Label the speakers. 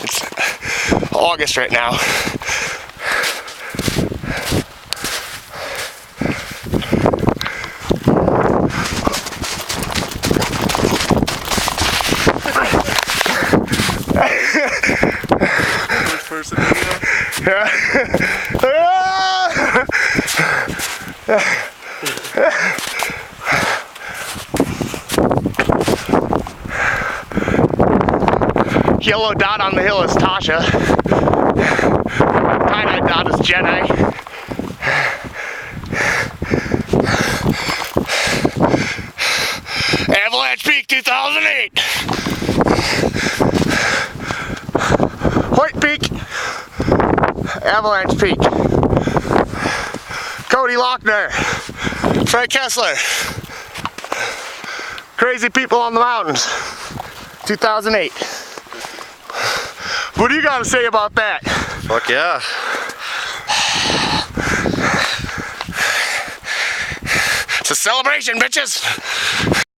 Speaker 1: It's August right now.
Speaker 2: First person video?
Speaker 1: Yellow dot on the hill is Tasha. Tie-dye dot is Jedi. Avalanche Peak 2008. White Peak. Avalanche Peak. Cody Lochner. Frank Kessler. Crazy People on the Mountains. 2008. What do you got to say about that?
Speaker 2: Fuck yeah.
Speaker 1: It's a celebration, bitches!